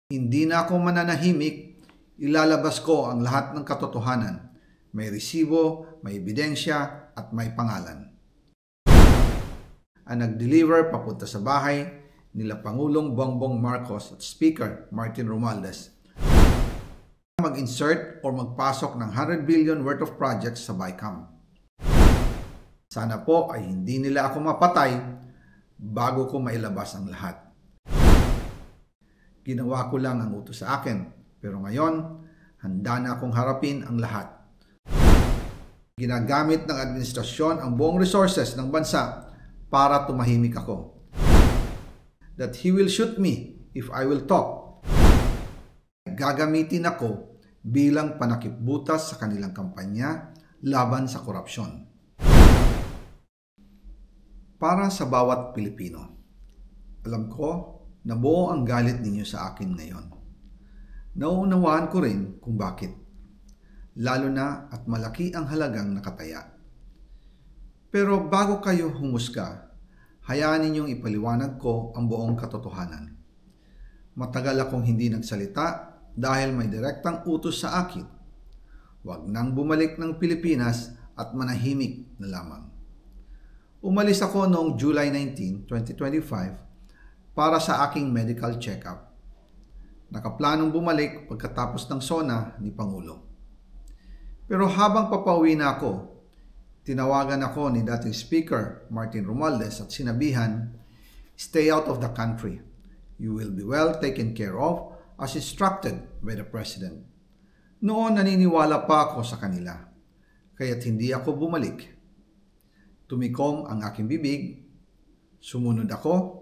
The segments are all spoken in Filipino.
Hindi na ako mananahimik, ilalabas ko ang lahat ng katotohanan. May resibo, may ebidensya, at may pangalan. Ang nag-deliver papunta sa bahay nila Pangulong Bongbong Marcos at Speaker Martin Romualdez mag-insert o magpasok ng 100 billion worth of projects sa BICAM. Sana po ay hindi nila ako mapatay bago ko mailabas ang lahat. Ginawa ko lang ang utos sa akin, pero ngayon, handa na akong harapin ang lahat. Ginagamit ng administrasyon ang buong resources ng bansa para tumahimik ako. That he will shoot me if I will talk. Gagamitin ako bilang panakipbutas sa kanilang kampanya laban sa korupsyon. Para sa bawat Pilipino, alam ko na buo ang galit ninyo sa akin ngayon. Nauunawaan ko rin kung bakit, lalo na at malaki ang halagang nakataya. Pero bago kayo humusga, hayaan ninyong ipaliwanag ko ang buong katotohanan. Matagal akong hindi nagsalita dahil may direktang utos sa akin. Huwag nang bumalik ng Pilipinas at manahimik na lamang. Umalis ako noong July 19, 2025 para sa aking medical check-up. Nakaplanong bumalik pagkatapos ng SONA ni Pangulo. Pero habang papauwi na ako, tinawagan ako ni dating Speaker Martin Romualdez at sinabihan, "Stay out of the country. You will be well taken care of as instructed by the President." Noon naniniwala pa ako sa kanila, kaya't hindi ako bumalik. Tumikom ang aking bibig, sumunod ako,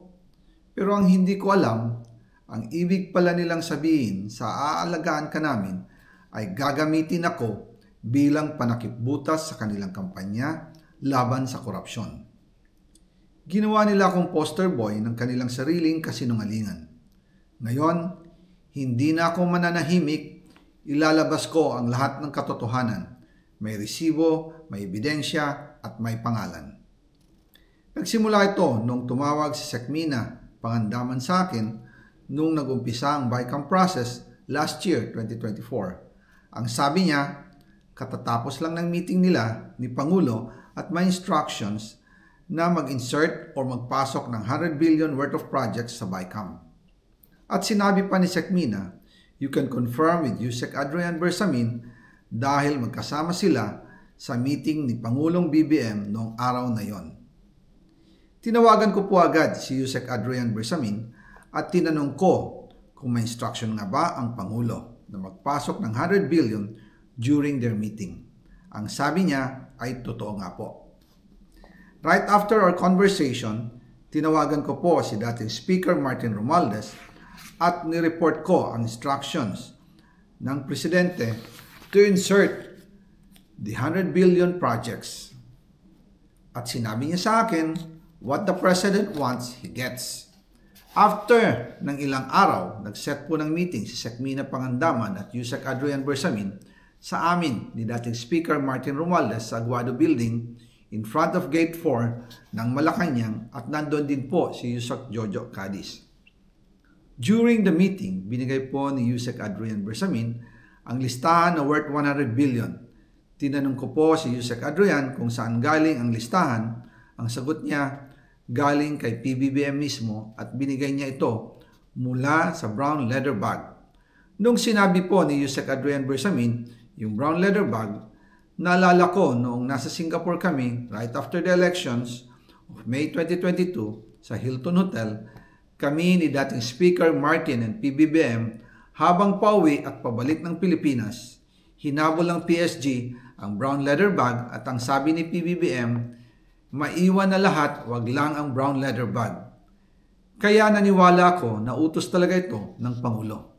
pero ang hindi ko alam, ang ibig pala nilang sabihin sa aalagaan ka namin ay gagamitin ako bilang panakipbutas sa kanilang kampanya laban sa korupsyon. Ginawa nila akong poster boy ng kanilang sariling kasinungalingan. Ngayon, hindi na ako mananahimik, ilalabas ko ang lahat ng katotohanan. May resibo, may ebidensya, at may pangalan. Nagsimula ito nung tumawag si Sekmina Pangandaman sa akin nung nag-umpisa ang BICAM process last year, 2024. Ang sabi niya, katatapos lang ng meeting nila ni Pangulo at may instructions na mag-insert o magpasok ng 100 billion worth of projects sa BICAM. At sinabi pa ni Sekmina, you can confirm with Yusek Adrian Bersamin dahil magkasama sila sa meeting ni Pangulong BBM noong araw na yon. Tinawagan ko po agad si Yusek Adrian Bersamin at tinanong ko kung may instruction nga ba ang Pangulo na magpasok ng 100 billion during their meeting. Ang sabi niya ay totoo nga po. Right after our conversation, tinawagan ko po si dating Speaker Martin Romualdez at nireport ko ang instructions ng Presidente to insert the 100 billion projects. At sinabi niya sa akin, what the President wants, he gets. After ng ilang araw, nag-set po ng meeting si Sekmina Pangandaman at Yusek Adrian Bersamin sa amin ni dating Speaker Martin Romualdez sa Aguado Building in front of Gate 4 ng Malacanang at nandun din po si Yusek Jojo Cadiz. During the meeting, binigay po ni Yusek Adrian Bersamin ang listahan na worth 100 billion. Tinanong ko po si Yusek Adrian kung saan galing ang listahan. Ang sagot niya, galing kay PBBM mismo at binigay niya ito mula sa brown leather bag. Nung sinabi po ni Yusek Adrian Bersamin yung brown leather bag, naalala ko noong nasa Singapore kami right after the elections of May 2022 sa Hilton Hotel, kami ni dating Speaker Martin and PBBM habang pauwi at pabalik ng Pilipinas, hinabol ng PSG ang brown leather bag at ang sabi ni PBBM, maiwan na lahat, wag lang ang brown leather bag. Kaya naniwala ako na utos talaga ito ng Pangulo.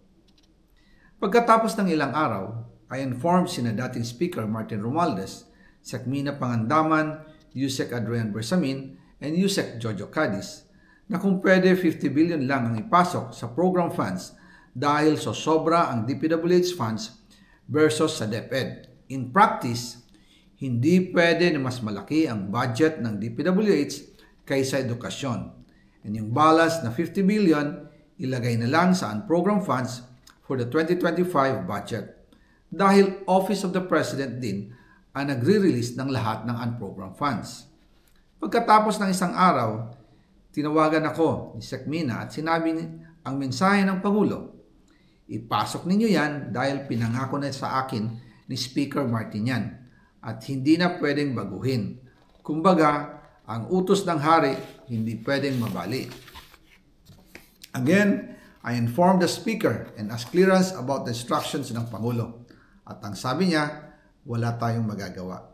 Pagkatapos ng ilang araw, I informed sina dating Speaker Martin Romualdez, Sekmina Pangandaman, Yusek Adrian Bersamin, and Yusek Jojo Cadiz na kung pwede 50 billion lang ang ipasok sa program funds dahil so sobra ang DPWH funds versus sa DepEd. In practice, hindi pwede na mas malaki ang budget ng DPWH kaysa edukasyon. And yung balance na 50 billion, ilagay na lang sa unprogrammed funds for the 2025 budget dahil Office of the President din ang nagre-release ng lahat ng unprogrammed funds. Pagkatapos ng isang araw, tinawagan ako ni Sec Mina at sinabi ang mensahe ng Pangulo. Ipasok ninyo yan dahil pinangako na sa akin ni Speaker Martin yan at hindi na pwedeng baguhin. Kumbaga, ang utos ng hari hindi pwedeng mabali. Again, I informed the Speaker and asked clearance about the instructions ng Pangulo. At ang sabi niya, wala tayong magagawa.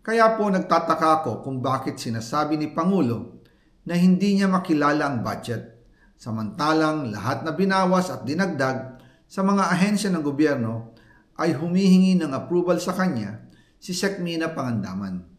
Kaya po nagtataka ako kung bakit sinasabi ni Pangulo na hindi niya makilala ang budget, samantalang lahat na binawas at dinagdag sa mga ahensya ng gobyerno ay humihingi ng approval sa kanya si Sec Mina Pangandaman.